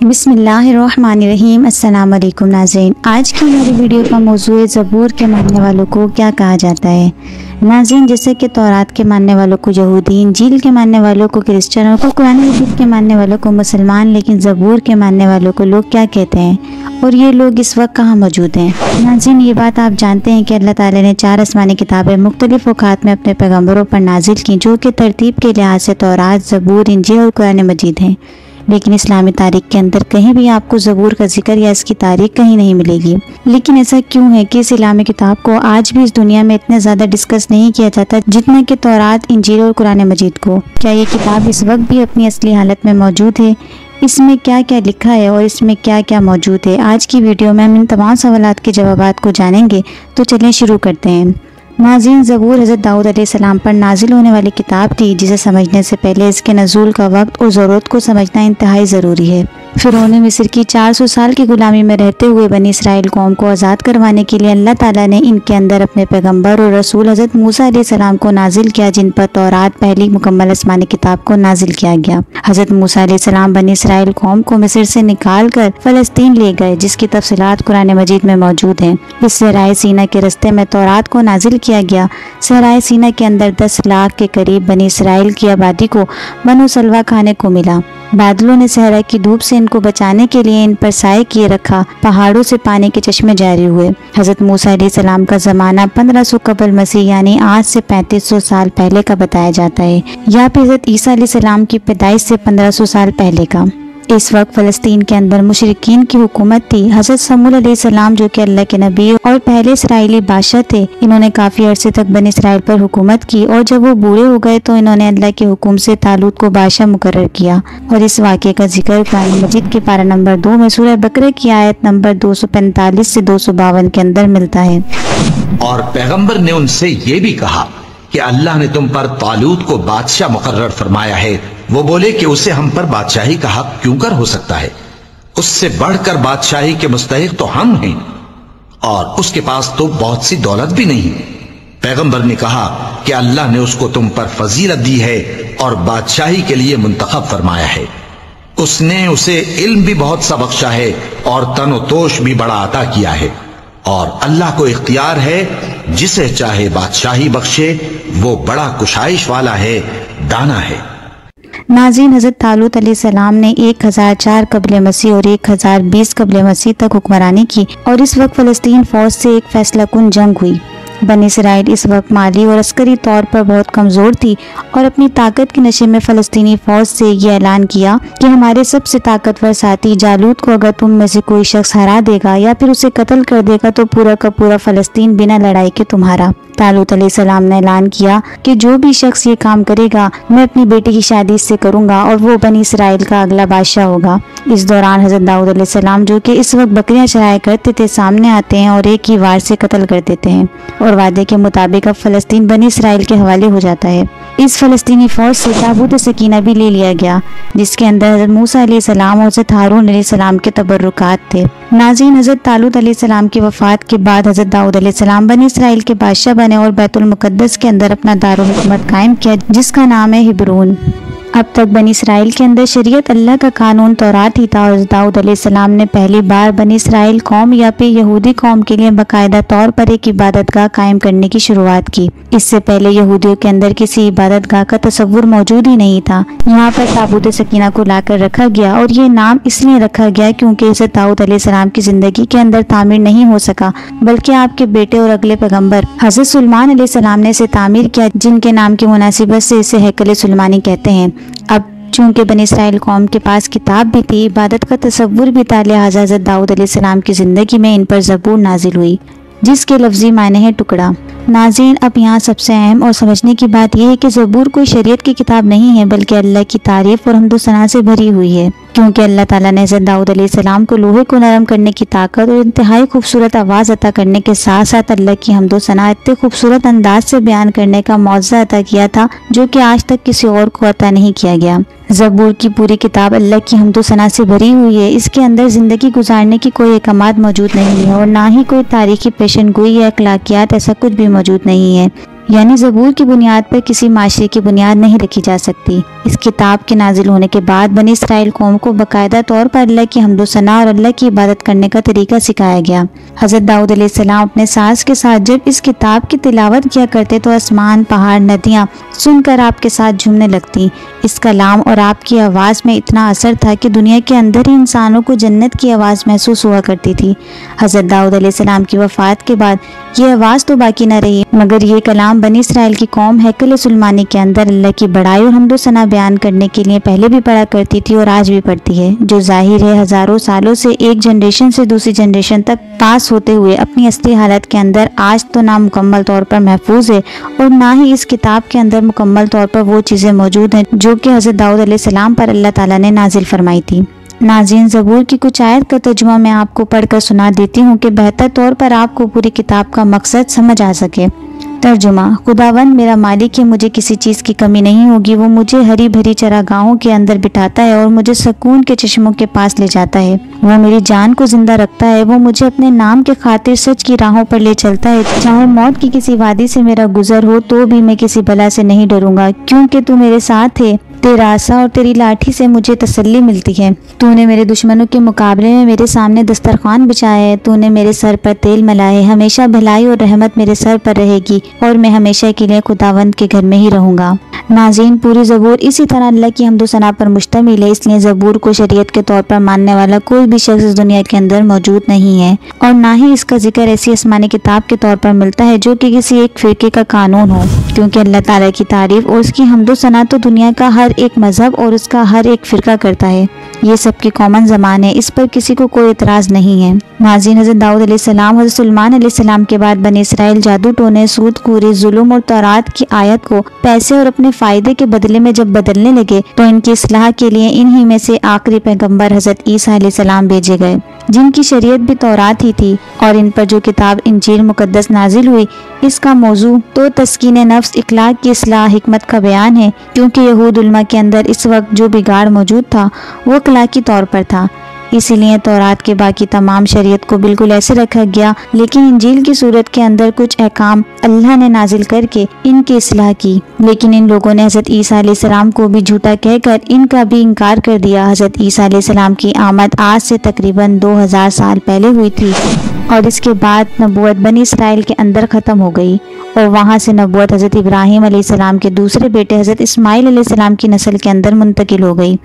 بسم اللہ الرحمن الرحیم۔ السلام علیکم ناظرین، آج کی ہماری ویڈیو کا موضوع زبور کے ماننے والوں کو کیا کہا جاتا ہے۔ ناظرین، جیسے کہ تورات کے ماننے والوں کو یہودی، انجیل کے ماننے والوں کو کرسچن اور قرآن مجید کے ماننے والوں کو مسلمان، لیکن زبور کے ماننے والوں کو لوگ کیا کہتے ہیں اور یہ لوگ اس وقت کہاں موجود ہیں؟ ناظرین، یہ بات آپ جانتے ہیں کہ اللہ تعالیٰ نے 4 آسمانی کتابیں مختلف اوقات میں اپنے پیغمبروں پر نازل کی، جو کہ ترتیب کے لحاظ سے تورات، زبور، انجیل اور قرآن مجید ہیں، لیکن اسلامی تاریخ کے اندر کہیں بھی آپ کو زبور کا ذکر یا اس کی تاریخ کہیں نہیں ملے گی۔ لیکن ایسا کیوں ہے کہ اس اسلامی کتاب کو آج بھی اس دنیا میں اتنے زیادہ ڈسکس نہیں کیا جاتا جتنا کہ تورات، انجیل اور قرآن مجید کو؟ کیا یہ کتاب اس وقت بھی اپنی اصلی حالت میں موجود ہے؟ اس میں کیا کیا لکھا ہے اور اس میں کیا کیا موجود ہے؟ آج کی ویڈیو میں ہم ان تمام سوالات کے جوابات کو جانیں گے، تو چلیں شروع کرتے ہیں۔ ناظرین، زبور حضرت داؤد علیہ السلام پر نازل ہونے والی کتاب تھی، جسے سمجھنے سے پہلے اس کے نزول کا وقت اور ضرورت کو سمجھنا انتہائی ضروری ہے۔ فرعون مصر کی 400 سال کی غلامی میں رہتے ہوئے بنی اسرائیل قوم کو آزاد کروانے کے لیے اللہ تعالیٰ نے ان کے اندر اپنے پیغمبر اور رسول حضرت موسیٰ علیہ السلام کو نازل کیا، جن پر تورات، پہلی مکمل آسمانی کتاب کو نازل کیا گیا۔ حضرت موسیٰ علیہ السلام بنی اسرائیل قوم کو مصر سے نکال کر فلسطین لے گئے، جس کی تفصیلات قرآن مجید میں موجود ہیں۔ اس صحرائے سینا کے رستے میں تورات کو نازل کیا گیا۔ صحرائے سینا کے اندر 10 لاکھ کے قریب بنی اسرائیل کی آبادی کو بنو سلوہ کھانے کو ملا۔ بادلوں نے صحرا کی دھوپ سے ان کو بچانے کے لیے ان پر سائے کیے رکھا۔ پہاڑوں سے پانی کے چشمے جاری ہوئے۔ حضرت موسیٰ علیہ السلام کا زمانہ 1500 قبل مسیح یعنی آج سے 3500 سال پہلے کا بتایا جاتا ہے، یا پھر حضرت عیسیٰ علیہ السلام کی پیدائش سے 1500 سال پہلے کا۔ اس وقت فلسطین کے اندر مشرکین کی حکومت تھی۔ حضرت سموئیل علیہ السلام، جو کہ اللہ کے نبی اور پہلے اسرائیلی بادشاہ تھے، انہوں نے کافی عرصے تک بنی اسرائیل پر حکومت کی، اور جب وہ بوڑھے ہو گئے تو انہوں نے اللہ کے حکم سے طالوت کو بادشاہ مقرر کیا، اور اس واقعے کا ذکر قرآن مجید کے پارہ نمبر 2 میں سورہ بقرہ کی آیت نمبر 245 سے 252 کے اندر ملتا ہے۔ اور پیغمبر نے ان سے یہ بھی کہا کہ اللہ نے تم پر طالوت کو بادشاہ مقرر فرمایا ہے۔ وہ بولے کہ اسے ہم پر بادشاہی کا حق کیوں کر ہو سکتا ہے؟ اس سے بڑھ کر بادشاہی کے مستحق تو ہم ہیں، اور اس کے پاس تو بہت سی دولت بھی نہیں۔ پیغمبر نے کہا کہ اللہ نے اس کو تم پر فضیلت دی ہے اور بادشاہی کے لیے منتخب فرمایا ہے۔ اس نے اسے علم بھی بہت سا بخشا ہے اور تن و توش بھی بڑا عطا کیا ہے، اور اللہ کو اختیار ہے جسے چاہے بادشاہی بخشے۔ وہ بڑا کشائش والا ہے، دانا ہے۔ ناظرین، حضرت طالوت علیہ السلام نے 1004 قبل مسیح اور 1020 قبل مسیح تک حکمرانی کی، اور اس وقت فلسطین فوج سے ایک فیصلہ کن جنگ ہوئی۔ بنی اسرائیل اس وقت مالی اور عسکری طور پر بہت کمزور تھی، اور اپنی طاقت کے نشے میں فلسطینی فوج سے یہ اعلان کیا کہ ہمارے سب سے طاقتور ساتھی جالوت کو اگر تم میں سے کوئی شخص ہرا دے گا یا پھر اسے قتل کر دے گا تو پورا کا پورا فلسطین بنا لڑائی کے تمہارا۔ طالوت علیہ السلام نے اعلان کیا کہ جو بھی شخص یہ کام کرے گا، میں اپنی بیٹی کی شادی اس سے کروں گا، اور وہ بنی اسرائیل کا اگلا بادشاہ ہوگا۔ اس دوران حضرت داؤد علیہ السلام، جو کہ اس وقت بکریاں چرایا کرتے تھے، سامنے آتے ہیں اور ایک ہی وار سے قتل کر دیتے ہیں، اور وعدے کے مطابق اب فلسطین بنی اسرائیل کے حوالے ہو جاتا ہے۔ اس فلسطینی فوج سے تابوت سکینہ بھی لے لیا گیا، جس کے اندر حضرت موسیٰ علیہ السلام اور حضرت ہارون علیہ السلام کے تبرکات تھے۔ ناظرین، حضرت طالوت علیہ السلام کی وفات کے بعد حضرت داؤد علیہ السلام بنی اسرائیل کے بادشاہ بنے اور بیت المقدس کے اندر اپنا دارالحکومت قائم کیا، جس کا نام ہے ہبرون۔ اب تک بنی اسرائیل کے اندر شریعت اللہ کا قانون تورات ہی تھا، اور داؤد علیہ السلام نے پہلی بار بنی اسرائیل قوم یا پھر یہودی قوم کے لیے باقاعدہ طور پر ایک عبادت گاہ قائم کرنے کی شروعات کی۔ اس سے پہلے یہودیوں کے اندر کسی عبادت گاہ کا تصور موجود ہی نہیں تھا۔ یہاں پر تابوت سکینہ کو لا کر رکھا گیا، اور یہ نام اس لیے رکھا گیا کیونکہ حضرت داؤد علیہ السلام کی زندگی کے اندر تعمیر نہیں ہو سکا، بلکہ آپ کے بیٹے اور اگلے پیغمبر حضرت سلیمان علیہ السلام نے اسے تعمیر کیا، جن کے نام کی مناسبت سے اسے ہیکل سلیمانی کہتے ہیں۔ اب چونکہ بنی اسرائیل قوم کے پاس کتاب بھی تھی، عبادت کا تصور بھی تھا، لہٰذا حضرت داؤد علیہ السلام کی زندگی میں ان پر زبور نازل ہوئی، جس کے لفظی معنی ہے ٹکڑا۔ ناظرین، اب یہاں سب سے اہم اور سمجھنے کی بات یہ ہے کہ زبور کوئی شریعت کی کتاب نہیں ہے، بلکہ اللہ کی تعریف اور حمد و ثنا سے بھری ہوئی ہے، کیونکہ اللہ تعالیٰ نے حضرت داؤد علیہ السلام کو لوہے کو نرم کرنے کی طاقت اور انتہائی خوبصورت آواز عطا کرنے کے ساتھ ساتھ اللہ کی حمد و ثنا اتنے خوبصورت انداز سے بیان کرنے کا معجزہ عطا کیا تھا، جو کہ آج تک کسی اور کو عطا نہیں کیا گیا۔ زبور کی پوری کتاب اللہ کی حمد و ثنا سے بھری ہوئی ہے۔ اس کے اندر زندگی گزارنے کی کوئی احکامات موجود نہیں ہے، اور نہ ہی کوئی تاریخی پیشن گوئی یا اخلاقیات، ایسا کچھ بھی موجود نہیں ہے۔ یعنی زبور کی بنیاد پر کسی معاشرے کی بنیاد نہیں رکھی جا سکتی۔ اس کتاب کے نازل ہونے کے بعد بنی اسرائیل قوم کو باقاعدہ طور پر اللہ کی حمد و ثنا اور اللہ کی عبادت کرنے کا طریقہ سکھایا گیا۔ حضرت داؤد علیہ السلام اپنے ساز کے ساتھ جب اس کتاب کی تلاوت کیا کرتے تو آسمان، پہاڑ، ندیاں سن کر آپ کے ساتھ جھومنے لگتی۔ اس کلام اور آپ کی آواز میں اتنا اثر تھا کہ دنیا کے اندر ہی انسانوں کو جنت کی آواز محسوس ہوا کرتی تھی۔ حضرت داؤد علیہ السلام کی وفات کے بعد یہ آواز تو باقی نہ رہی، مگر یہ کلام بنی اسرائیل کی قوم ہیکل سلیمانی کے اندر اللہ کی بڑائی اور حمد و ثنا بیان کرنے کے لیے پہلے بھی پڑھا کرتی تھی اور آج بھی پڑھتی ہے، جو ظاہر ہے ہزاروں سالوں سے ایک جنریشن سے دوسری جنریشن تک پاس ہوتے ہوئے اپنی اصلی حالت کے اندر آج تو نہ مکمل طور پر محفوظ ہے اور نہ ہی اس کتاب کے اندر مکمل طور پر وہ چیزیں موجود ہیں جو کہ حضرت داؤد علیہ السلام پر اللہ تعالیٰ نے نازل فرمائی تھی۔ ناظرین، زبور کی کچھ آیت کا ترجمہ میں آپ کو پڑھ کر سنا دیتی ہوں کہ بہتر طور پر آپ کو پوری کتاب کا مقصد سمجھ آ سکے۔ ترجمہ: خداوند میرا مالک ہے، مجھے کسی چیز کی کمی نہیں ہوگی۔ وہ مجھے ہری بھری چراگاہوں کے اندر بٹھاتا ہے اور مجھے سکون کے چشموں کے پاس لے جاتا ہے۔ وہ میری جان کو زندہ رکھتا ہے، وہ مجھے اپنے نام کے خاطر سچ کی راہوں پر لے چلتا ہے۔ چاہے موت کی کسی وادی سے میرا گزر ہو تو بھی میں کسی بلا سے نہیں ڈروں گا، کیونکہ تو میرے ساتھ ہے۔ تیرا عصا اور تیری لاٹھی سے مجھے تسلی ملتی ہے۔ تو نے میرے دشمنوں کے مقابلے میں میرے سامنے دسترخوان بچھایا ہے۔ تو نے میرے سر پر تیل ملا ہے۔ ہمیشہ بھلائی اور رحمت میرے سر پر رہے گی اور میں ہمیشہ کے لیے خداوند کے گھر میں ہی رہوں گا۔ ناظرین، پوری زبور اسی طرح اللہ کی حمد و ثنا پر مشتمل ہے، اس لیے زبور کو شریعت کے طور پر ماننے والا کوئی بھی شخص اس دنیا کے اندر موجود نہیں ہے، اور نہ ہی اس کا ذکر ایسی آسمانی کتاب کے طور پر ملتا ہے جو کہ کسی ایک فرقے کا قانون ہو، کیونکہ اللہ تعالیٰ کی تعریف اور اس کی حمد و ثنا تو دنیا کا ہر ایک مذہب اور اس کا ہر ایک فرقہ کرتا ہے۔ یہ سب کی کامن زبان ہے، اس پر کسی کو کوئی اعتراض نہیں ہے۔ ناظرین، حضرت داؤد علیہ السلام، حضرت سلیمان علیہ السلام کے بعد بنی اسرائیل جادو ٹونے، سود خوری، ظلم اور تورات کی آیت کو پیسے اور اپنے فائدے کے بدلے میں جب بدلنے لگے تو ان کی اصلاح کے لیے انہی میں سے آخری پیغمبر حضرت عیسیٰ علیہ السلام بھیجے گئے، جن کی شریعت بھی تورات ہی تھی، اور ان پر جو کتاب انجیل مقدس نازل ہوئی اس کا موضوع تو تسکین نفس، اخلاق کی اصلاح، حکمت کا بیان ہے، کیونکہ یہود علماء کے اندر اس وقت جو بگاڑ موجود تھا وہ اخلاقی طور پر تھا، اسی لیے تورات کے باقی تمام شریعت کو بالکل ایسے رکھا گیا، لیکن انجیل کی صورت کے اندر کچھ احکام اللہ نے نازل کر کے ان کی اصلاح کی۔ لیکن ان لوگوں نے حضرت عیسیٰ علیہ السلام کو بھی جھوٹا کہہ کر ان کا بھی انکار کر دیا۔ حضرت عیسیٰ علیہ السلام کی آمد آج سے تقریباً 2000 سال پہلے ہوئی تھی، اور اس کے بعد نبوت بنی اسرائیل کے اندر ختم ہو گئی، اور وہاں سے نبوت حضرت ابراہیم علیہ السلام کے دوسرے بیٹے حضرت اسماعیل علیہ السلام کی نسل کے اندر منتقل ہو گئی۔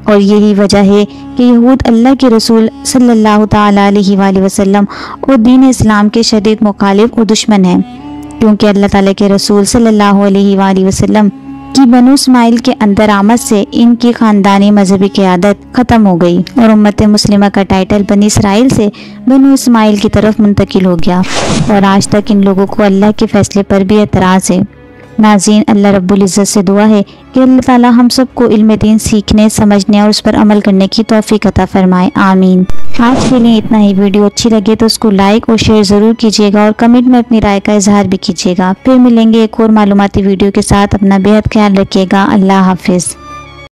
اور یہی وجہ ہے کہ یہود اللہ کے رسول صلی اللہ تعالیٰ علیہ وآلہ وسلم اور دین اسلام کے شدید مخالف اور دشمن ہیں، کیونکہ اللہ تعالیٰ کے رسول صلی اللہ علیہ وآلہ وسلم کی بنو اسماعیل کے اندر آمد سے ان کی خاندانی مذہبی قیادت ختم ہو گئی، اور امت مسلمہ کا ٹائٹل بنی اسرائیل سے بنو اسماعیل کی طرف منتقل ہو گیا، اور آج تک ان لوگوں کو اللہ کے فیصلے پر بھی اعتراض ہے۔ ناظرین، اللہ رب العزت سے دعا ہے کہ اللہ تعالی ہم سب کو علم دین سیکھنے، سمجھنے اور اس پر عمل کرنے کی توفیق عطا فرمائے، آمین۔ آج کے لیے اتنا ہی۔ ویڈیو اچھی لگے تو اس کو لائک اور شیئر ضرور کیجیے گا، اور کمنٹ میں اپنی رائے کا اظہار بھی کیجیے گا۔ پھر ملیں گے ایک اور معلوماتی ویڈیو کے ساتھ۔ اپنا بے حد خیال رکھیے گا۔ اللہ حافظ۔